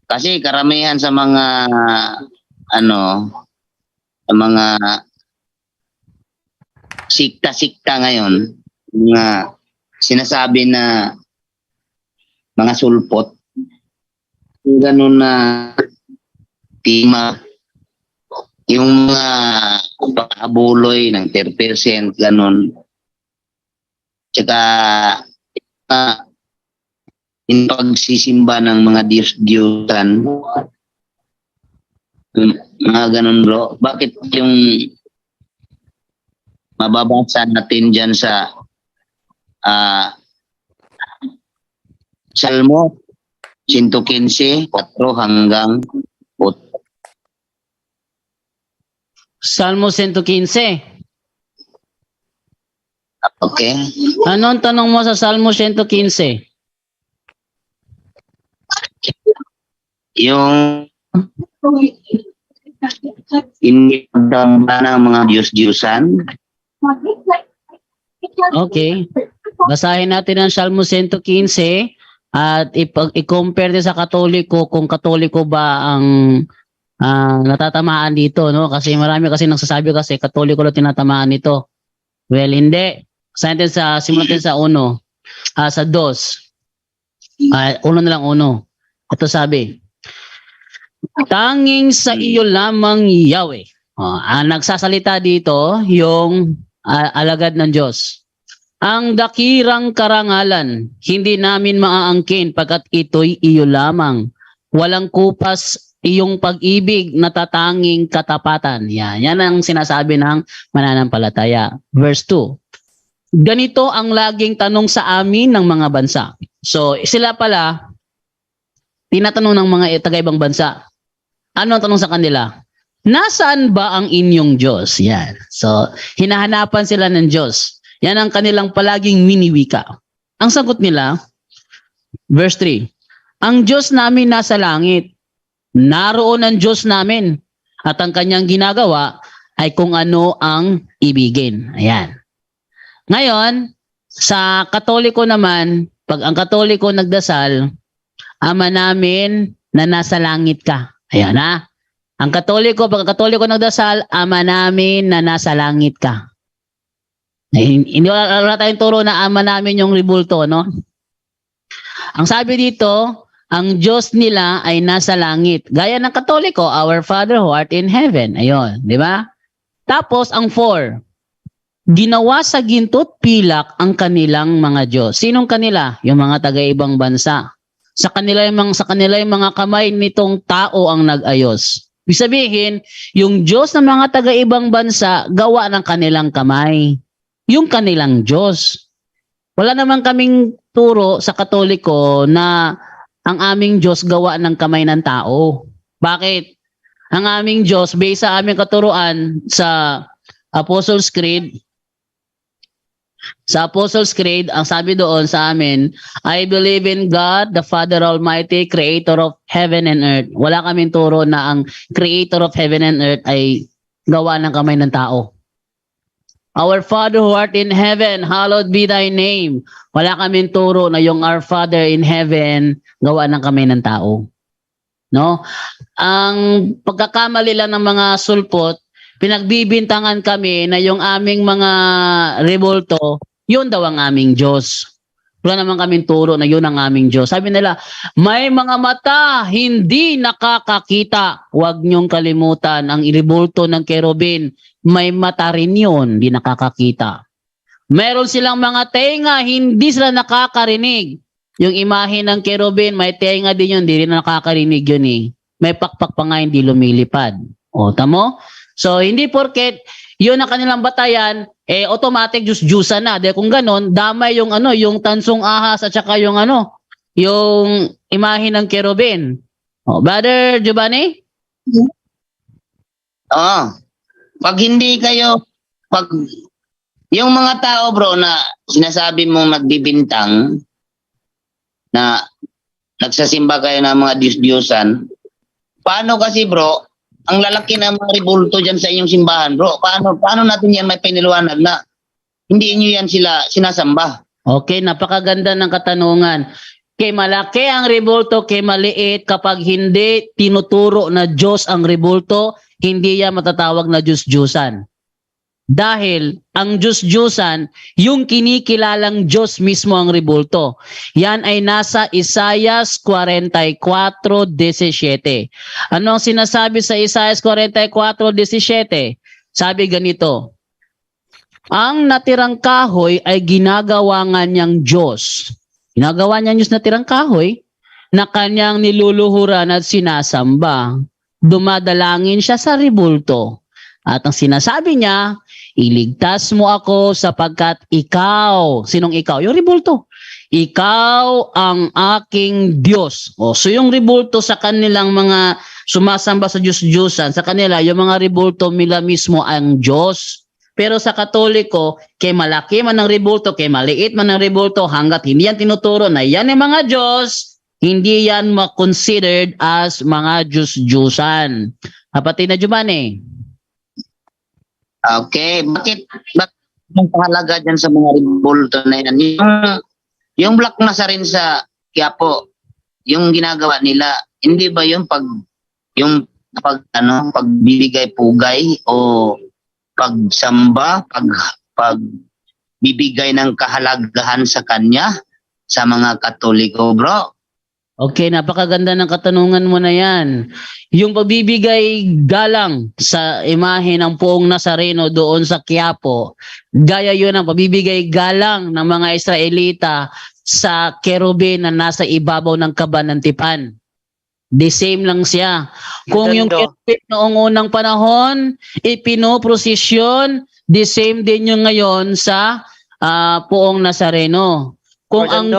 Kasi karamihan sa mga ano, sa mga sikta-sikta ngayon, mga sinasabi na mga sulpot, yung ganun na tima, yung mga pagkabuloy ng 30%, ganun. Tsaka yung pagsisimba ng mga Diyos-Diyosan, mga ganun bro. Bakit yung mababasa natin dyan sa Salmo 115, 4 hanggang 8. Salmo 115. Okay? Ano ang tanong mo sa Salmo 115? Yung hindi pagdamba ng mga Diyos-Diyosan. Okay. Basahin natin ang Salmo 115 at i-compare din sa Katoliko kung Katoliko ba ang natatamaan dito, no? Kasi marami kasi nagsasabi kasi Katoliko lang tinatamaan nito. Well, hindi. Simulan natin sa 1. Sa 2. 1 na lang 1. Ito sabi, tanging sa iyo lamang Yahweh. Nagsasalita dito yung alagad ng Diyos. Ang dakirang karangalan, hindi namin maaangkin pagkat ito'y iyo lamang. Walang kupas iyong pag-ibig na tatanging katapatan. Yan ang sinasabi ng mananampalataya. Verse 2. Ganito ang laging tanong sa amin ng mga bansa. So sila pala, tinatanong ng mga taga-ibang bansa. Ano ang tanong sa kanila? Nasaan ba ang inyong Diyos? Yan. So, hinahanapan sila ng Diyos. Yan ang kanilang palaging winiwika. Ang sagot nila, verse 3, ang Diyos namin nasa langit. Naroon ang Diyos namin. At ang kanyang ginagawa ay kung ano ang ibigin. Ayan. Ngayon, sa Katoliko naman, pag ang Katoliko nagdasal, Ama namin na nasa langit ka. Ayan na. Ang Katoliko, pag ang Katoliko nagdasal, Ama namin na nasa langit ka. Hindi wala tayong turo na Ama namin yung ribulto, no? Ang sabi dito, ang Diyos nila ay nasa langit. Gaya ng Katoliko, our Father who art in heaven. Ayun, di ba? Tapos ang 4, ginawa sa ginto't pilak ang kanilang mga Diyos. Sinong kanila? Yung mga taga-ibang bansa. Sa kanila yung mga kamay nitong tao ang nag-ayos. Ibig sabihin, yung Diyos ng mga taga-ibang bansa, gawa ng kanilang kamay. Yung kanilang Diyos. Wala naman kaming turo sa Katoliko na ang aming Diyos gawa ng kamay ng tao. Bakit? Ang aming Diyos, based sa aming katuruan sa Apostles' Creed, ang sabi doon sa amin, I believe in God, the Father Almighty, Creator of heaven and earth. Wala kaming turo na ang Creator of heaven and earth ay gawa ng kamay ng tao. Our Father who art in heaven, hallowed be thy name. Wala kaming turo na yung our Father in heaven, gawa ng kamay ng tao. No? Ang pagkakamali lang ng mga sulpot, pinagbibintangan kami na yung aming mga revolto, yun daw ang aming Diyos. Wala naman kaming turo na yun ang aming Diyos. Sabi nila, may mga mata hindi nakakakita. Huwag niyong kalimutan ang revolto ng kerubin. May mata rin yun, hindi nakakakita. Meron silang mga tenga, hindi sila nakakarinig. Yung imahe ng kerubin, may tenga din yun, hindi rin nakakarinig yun eh. May pakpak pa nga, hindi lumilipad. O, tamo? So, hindi porket yun ang kanilang batayan, automatic juice-juicean na. Dahil kung ganon, damay yung yung tansong ahas at saka yung yung imahe ng kerubin. O, Brother Giovanni? Pag hindi kayo, pag yung mga tao bro na sinasabi mong nagbibintang na nagsasimba kayo ng mga Diyos-Diyosan, paano kasi bro, ang lalaki ng mga ribulto dyan sa inyong simbahan bro, paano natin yan may piniliwanag na hindi inyo yan sila sinasamba? Okay, napakaganda ng katanungan. Kay malaki ang rebulto, kay maliit. Kapag hindi tinuturo na Diyos ang rebulto, hindi yan matatawag na Diyos-Diyusan. Dahil ang Diyos-Diyusan, yung kinikilalang Diyos mismo ang rebulto. Yan ay nasa Isaias 44:17. Ano ang sinasabi sa Isaias 44:17? Sabi ganito, ang natirang kahoy ay ginagawa nga niyang Diyos. Ginagawa niya Diyos na tirang kahoy na kanyang niluluhuran at sinasamba. Dumadalangin siya sa rebulto. At ang sinasabi niya, iligtas mo ako sapagkat ikaw. Sinong ikaw? Yung rebulto. Ikaw ang aking Diyos. O, so yung rebulto sa kanilang mga sumasamba sa Diyos-Diyusan, sa kanila, yung mga rebulto nila mismo ang Diyos. Pero sa Katoliko, kay malaki man ang rebulto, kay maliit man ang rebulto, hanggat hindi yan tinuturo na yan ay mga Diyos, hindi yan ma-considered as mga Diyos-Diyusan. Kapatid na Giovanni. Okay, bakit ang pahalaga dyan sa mga rebulto na yan? Yung Black Nazarene sa Quiapo, yung ginagawa nila, hindi ba yung pagbibigay pugay o pagsamba, pagbibigay ng kahalagahan sa kanya sa mga Katoliko, bro? Okay, napakaganda ng katanungan mo na yan. Yung pagbibigay galang sa imahe ng Poong Nazareno doon sa Quiapo, gaya yun ang pagbibigay galang ng mga Israelita sa kerubin na nasa ibabaw ng kaba ng tipan. The same lang siya. Kung yung kerubin noong unang panahon, ipinoprosesyon, the same din yung ngayon sa Poong Nazareno. Kung ang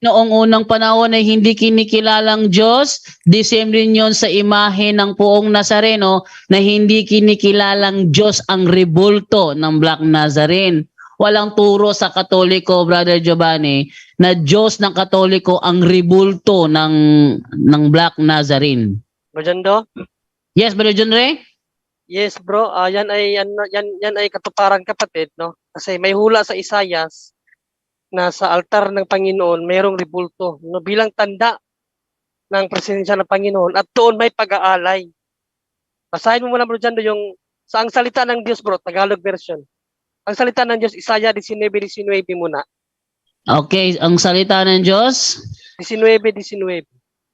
noong unang panahon ay hindi kinikilalang Diyos, the same din yun sa imahe ng Poong Nazareno na hindi kinikilalang Diyos ang rebulto ng Black Nazarene. Walang turo sa Katoliko, Brother Giovanni, na Diyos ng Katoliko ang rebulto ng Black Nazarene. Bro Jando? Yes, Brother John Ray? Yes, bro. Yan ay katuparan, kapatid, no? Kasi may hula sa Isaias na sa altar ng Panginoon mayroong rebulto, no, bilang tanda ng presensya ng Panginoon, at doon may pag-aalay. Basahin mo muna, Bro Jando, yung sa ang salita ng Diyos, bro, Tagalog version. Ang salita ng Diyos, Isaiah 19:19 muna. Okay, ang salita ng Diyos, 19:19.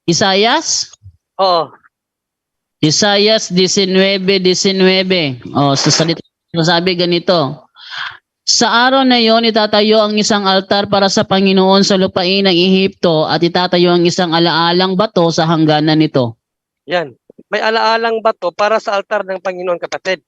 Isaias? Oo. Isaias 19:19. Sa salita sabi ganito. Sa araw na iyon, itatayo ang isang altar para sa Panginoon sa lupain ng Ehipto at itatayo ang isang alaalang bato sa hangganan nito. Yan. May alaalang bato para sa altar ng Panginoon, kapatid.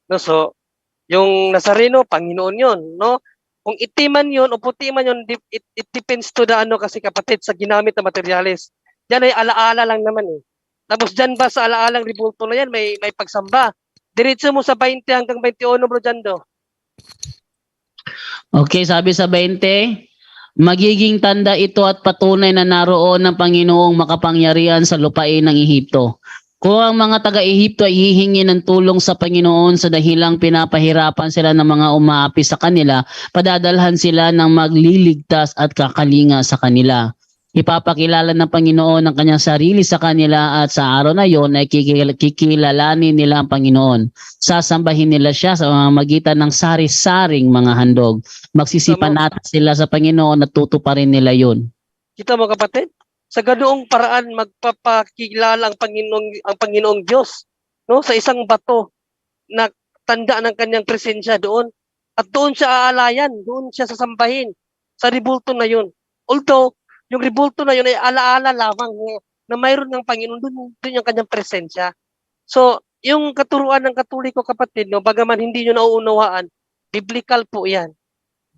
No, so, yung Nazareno, Panginoon yun, no? Kung itiman yun o puti man yun, it depends to the kasi, kapatid, sa ginamit na materyales. Yan ay alaala lang naman eh. Tapos dyan ba sa alaalang rebulto na yan, may pagsamba. Diretso mo sa 20 hanggang 21, Bro Jando. Okay, sabi sa 20, magiging tanda ito at patunay na naroon ng Panginoong makapangyarihan sa lupain ng Ehipto. Kung ang mga taga-Ehipto ay hihingi ng tulong sa Panginoon sa dahilang pinapahirapan sila ng mga umaapi sa kanila, padadalhan sila ng magliligtas at kakalinga sa kanila. Ipapakilala ng Panginoon ang kanyang sarili sa kanila at sa araw na iyon ay kikilalanin nila ang Panginoon. Sasambahin nila siya sa magitan ng sari-saring mga handog. Magsisipanata sila sa Panginoon at tutuparin nila yun. Kita mo, kapatid? Sa ganoong paraan magpapakilala ang Panginoong Diyos, no, sa isang bato na tanda ng kanyang presensya doon, at doon siya aalayan, doon siya sasambahin sa rebulto na yun. Although yung rebulto na yun ay alaala lamang na mayroon ng Panginoon, doon yung kanyang presensya. So yung katuruan ng Katoliko, kapatid, no, bagaman hindi nyo nauunawaan, biblical po yan.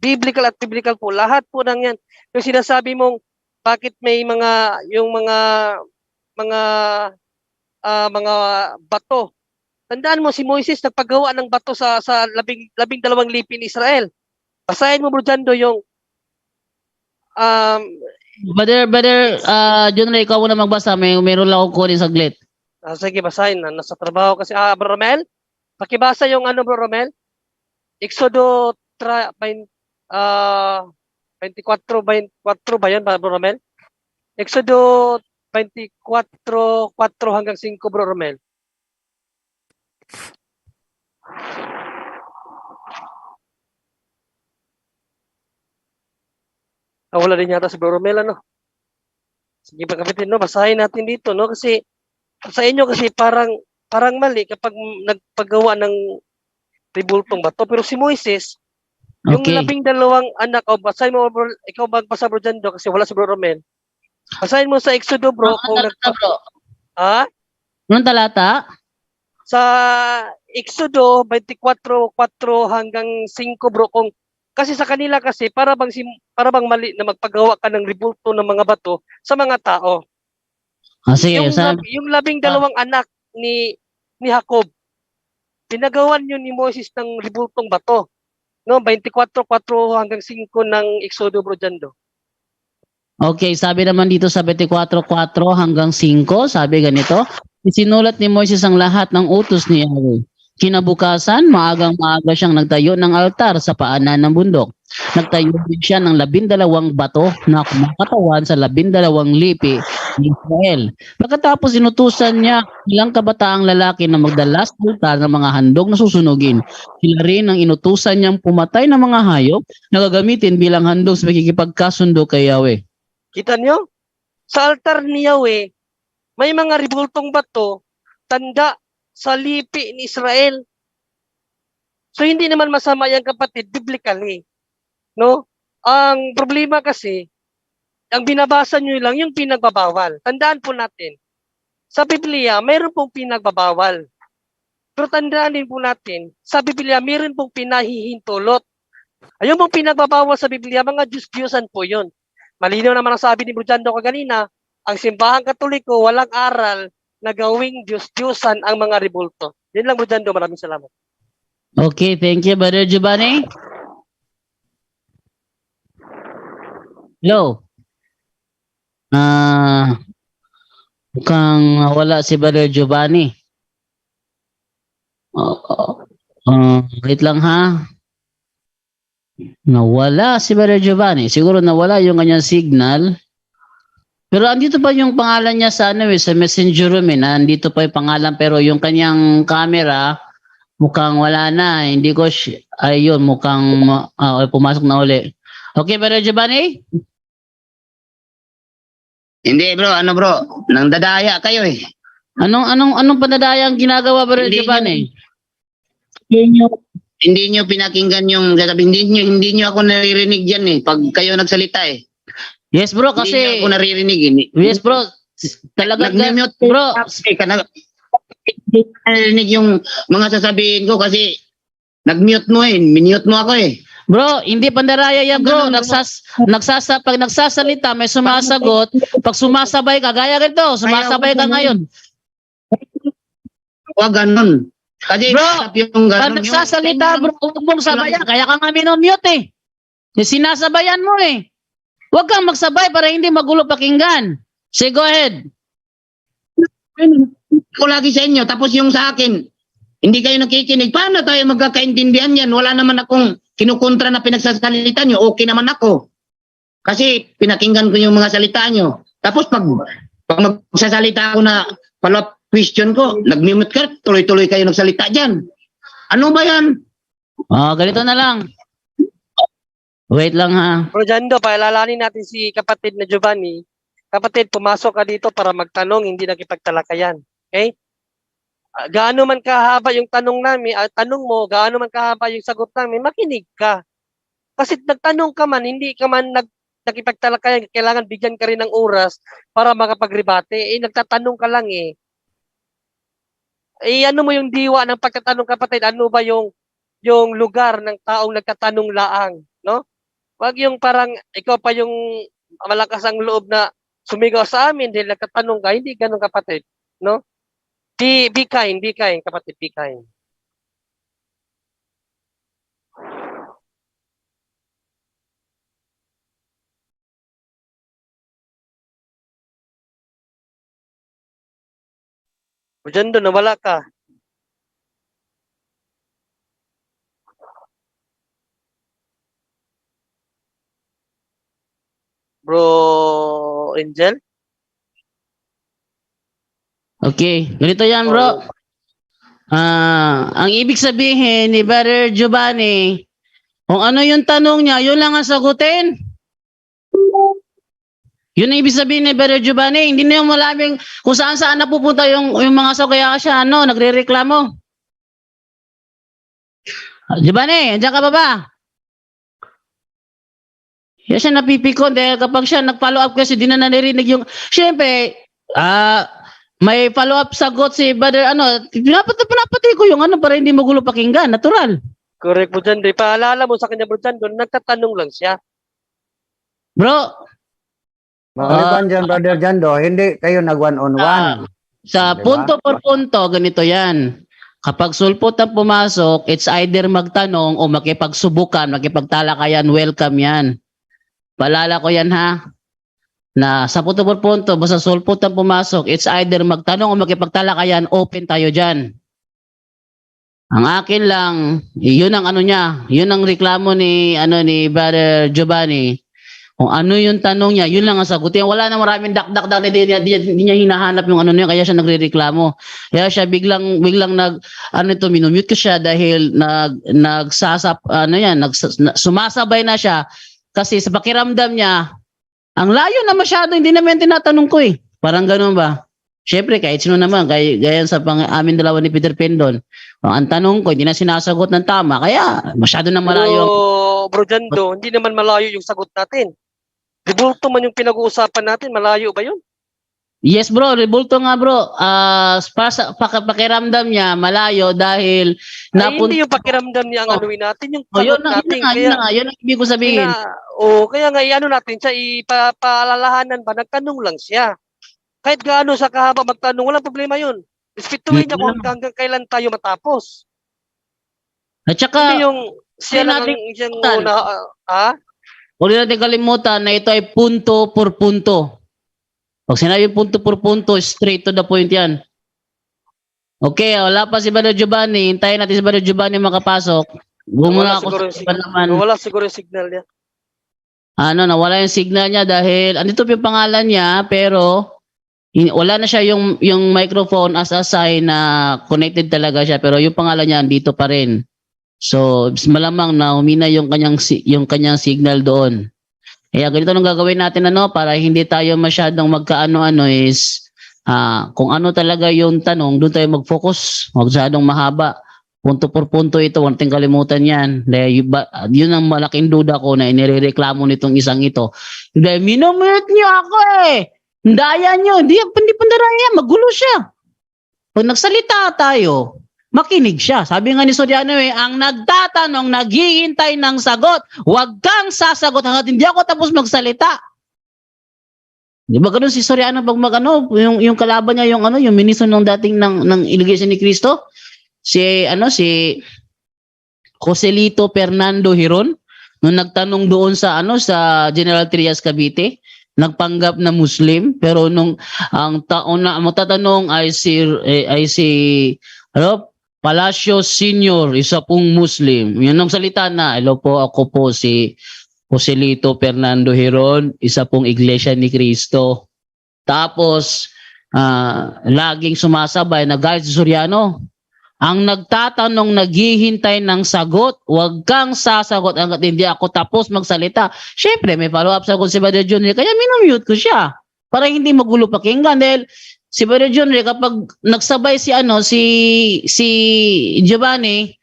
Biblical at biblical po. Lahat po ng yan. Yung sinasabi mong bakit may mga bato. Tandaan mo, si Moises nagpagawa ng bato sa 12 lipin Israel. Basahin mo, Bro Jando, yung Brother John Ray, ikaw muna magbasa. Meron lang akong kunin saglit. sige, basahin. Nasa trabaho kasi. Bro Romel, pakibasa yung Bro Romel. Exodo 24 ba yun, Bro Romel? Exodo 24:4 hanggang 5, Bro Romel. Wala din yata si Bro Romel, ano? Sige pa kapatid, no? Basahin natin dito, no? Kasi sa inyo kasi parang mali kapag nagpagawa ng ribultong bato. Pero si Moises, yung Okay. 12 anak, basahin mo, bro, ikaw magbasa, Bro Jando, kasi wala si Bro Romel. Basahin mo sa Exodo, bro, Anong kung talata, bro? ha? Anong talata? Sa Exodo 24:4 hanggang 5, bro, kung kasi sa kanila kasi para bang mali na magpagawa ka ng ribulto ng mga bato sa mga tao. Sige, Yung 12 anak ni Jacob, pinagawan yun ni Moses ng ribultong bato. No, 24:4 hanggang 5 ng Exodo, bro Jando. okay, sabi naman dito sa 24:4 hanggang 5, sabi ganito, isinulat ni Moises ang lahat ng utos ni Yahweh. Kinabukasan, maagang-maaga siyang nagtayo ng altar sa paanan ng bundok. Nagtayo din siya ng 12 bato na kumakatawan sa 12 lipi ni Israel. Pagkatapos inutusan niya ilang kabataang lalaki na magdala sa altar ng mga handog na susunugin. Sila rin ang inutusan niyang pumatay ng mga hayop na gagamitin bilang handog sa pagkikipagkasundo kay Yahweh. Kita nyo? Sa altar ni Yahweh, may mga ribultong bato, tanda sa lipi ni Israel. So hindi naman masama yan, kapatid, biblically. No? Ang problema kasi, ang binabasa nyo lang yung pinagbabawal. Tandaan po natin, sa Biblia, mayroon pong pinagbabawal. Pero tandaan din po natin, sa Biblia, mayroon pong pinahihintulot. Ayun pong pinagbabawal sa Biblia, mga Diyos-Diyosan po yun. Malinaw naman ang sabi ni Brujando kaganina, ang simbahang katoliko walang aral na gawing Diyos-Diyosan ang mga ribulto. Yun lang, Brujando. Maraming salamat. Okay, thank you, Brother Giovanni. Hello. Mukhang wala si Brother Giovanni. Wait lang ha. Nawala si Brother Giovanni. Siguro nawala yung kanyang signal. Pero andito pa yung pangalan niya sa sa messenger room nandito pa yung pangalan pero yung kanyang camera mukhang wala na. Hindi ko ayun mukhang pumasok na uli. Okay, Brother Giovanni? Hindi bro, ano bro, nang dadaya kayo eh. Anong panadayang ginagawa, Brother Hindi Giovanni? Hindi nyo pinakinggan yung sasabihin, hindi nyo ako naririnig diyan eh pag kayo nagsalita eh. Yes, bro, Hindi nyo ako kasi naririnig eh. yes, bro. Talaga Nag-mute bro. hindi ko naririnig yung mga sasabihin ko kasi nag-mute mo eh, minute mo ako eh. Bro, hindi pandaraya yan, bro. Ganun, bro. Pag nagsasalita, may sumasagot. Pag sumasabay ka, gaya ganito, sumasabay ka ngayon. Huwag ganun. Kasi Bro, yung pag ganun, nagsasalita, bro, huwag mong sabayan. Kaya ka nga minomute eh. Sinasabayan mo eh. Huwag kang magsabay para hindi magulo pakinggan. Say, go ahead. Ako lagi sa inyo, tapos yung sa akin, hindi kayo nakikinig. Paano tayo magkakaintindihan yan? Wala naman akong kinukontra na pinagsasalita nyo. Okay naman ako. Kasi pinakinggan ko yung mga salita nyo. Tapos pag magsasalita ako na follow-up question ko, nag-mute ka, tuloy-tuloy kayo nagsalita dyan. Ano ba yan? Ganito na lang. Wait lang ha. Bro Jando, paalalanin natin si kapatid na Giovanni. Kapatid, pumasok ka dito para magtanong, hindi nakipagtalakayan. Okay? Gaano man kahaba yung tanong mo, gaano man kahaba yung sagot namin, makinig ka. Kasi nagtanong ka man, hindi ka man nakipagtalakayan, kailangan bigyan ka rin ng oras para makapagrebate. Nagtatanong ka lang eh. Ano mo yung diwa ng pagtatanong, kapatid? Ano ba yung lugar ng taong nagtatanong laang, no? Wag yung parang ikaw pa yung malakas ang loob na sumigaw sa amin dahil nagtatanong ka. Hindi ganun, kapatid, no? Be kind, kapatid, be kind. O dyan doon, nawala ka. Bro Angel? Okay, ganito yan bro. Ang ibig sabihin ni Brother Giovanni, kung ano yung tanong niya, yun lang ang sagutin. Yun ang ibig sabihin ni Brother Giovanni, hindi na yung malaming kung saan napupunta yung mga sagot, kaya siya nagrereklamo. Giovanni, andiyan ka ba ba? Kaya siya napipikon dahil kapag siya nag-follow up kasi di na naririnig yung, syempre, may follow-up sagot si Brother, pinapatay ko yung para hindi magulo pakinggan, natural. Correct, Bro Jando. Paalala mo sa kanya, Bro Jando, nagtatanong lang siya. Bro, Maliban dyan, Brother Jando, hindi kayo nag one-on-one. sa Diba? punto por punto, ganito yan. Kapag sulpot ang pumasok, it's either magtanong o makipagsubukan, makipagtalakayan, welcome yan. Paalala ko yan ha. Na sa punto por punto, basta sulpot ang pumasok, it's either magtanong o makipagtalakayan, open tayo dyan. Ang akin lang, yun ang yun ang reklamo ni Brother Giovanni. Kung ano yung tanong niya, yun lang ang sagutin. Wala na maraming dak-dak-dak, hindi niya hinahanap yung niya, kaya siya nagrereklamo. Kaya siya biglang minumute ko siya dahil sumasabay na siya kasi sa pakiramdam niya, ang layo na masyado, hindi naman tinatanong ko eh. Parang ganun ba? Siyempre, kahit sino naman, gaya sa amin dalawa ni Peter Pendon, ang tanong ko, hindi na sinasagot ng tama, kaya masyado na malayo. Bro Jando, hindi naman malayo yung sagot natin. Dibulto man yung pinag-uusapan natin, malayo ba yun? Yes bro, rebulto nga bro. Para sa pakiramdam niya, malayo dahil hindi yung pakiramdam niya ang anuin natin, yung sagot natin. Yun ang ibig ko sabihin. Kaya nga i-ano natin siya, ipaalalahanan ba, nagtanong lang siya. Kahit gaano sa kahaba magtanong, walang problema yun. Respetuhin niya kung hanggang kailan tayo matapos. At saka, hindi yung siya lang ang isang huwag natin kalimutan na ito ay punto por punto. Pag sinabi punto por punto, straight to the point yan. Okay, wala pa si Brother Giovanni. Hintayin natin si Brother Giovanni makapasok. Bumuna ako sa iba naman. Wala siguro yung signal niya. Nawala yung signal niya dahil andito yung pangalan niya pero wala na siya yung microphone as a sign na connected talaga siya pero yung pangalan niya andito pa rin. So, malamang na humina yung kanyang signal doon. Kaya ganito nang gagawin natin para hindi tayo masyadong magkaano-ano is kung ano talaga yung tanong, doon tayo mag-focus. Huwag masyadong mahaba. Punto por punto ito, huwag natin kalimutan yan. Dahil yun ang malaking duda ko na inireklamo nitong isang ito. Dahil minumute niyo ako eh. Daya niyo, hindi pandaraya, magulo siya. Pag nagsalita tayo, makinig siya. Sabi nga ni Soriano ang nagtatanong, naghihintay ng sagot. Huwag kang sasagot hanggat hindi ako tapos magsalita. Di ba ganun si Soriano pag yung kalaban niya yung ministro ng dating ng Iglesia ni Cristo? Si Joselito Fernando Hiron nung nagtanong doon sa General Trias Cavite, nagpanggap na Muslim pero nung ang taon na matatanong ay si Palacio Senior, isa pong Muslim. Yun ang salita na, hello po, ako po si Joselito Fernando Hiron, isa pong Iglesia ni Cristo. Tapos, laging sumasabay na guys, Soriano, ang nagtatanong, naghihintay ng sagot, huwag kang sasagot hanggat hindi ako tapos magsalita. Siyempre, may follow-up sagot si Brother Junior, kaya minumute ko siya para hindi magulo pakinggan dahil si Brother John kapag nagsabay si Giovanni,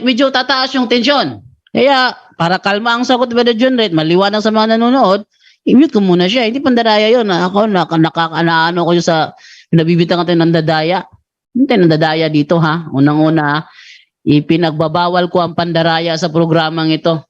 medyo tataas yung tensyon. Kaya para kalma ang sagot ni Brother John maliwanag sa mga nanonood, i-mute ko muna siya. Hindi pandaraya yun. Ako nakakaano ko yun sa nabibitang natin ng dadaya. Hindi ng dadaya dito ha. Unang-una, ipinagbabawal ko ang pandaraya sa programang ito.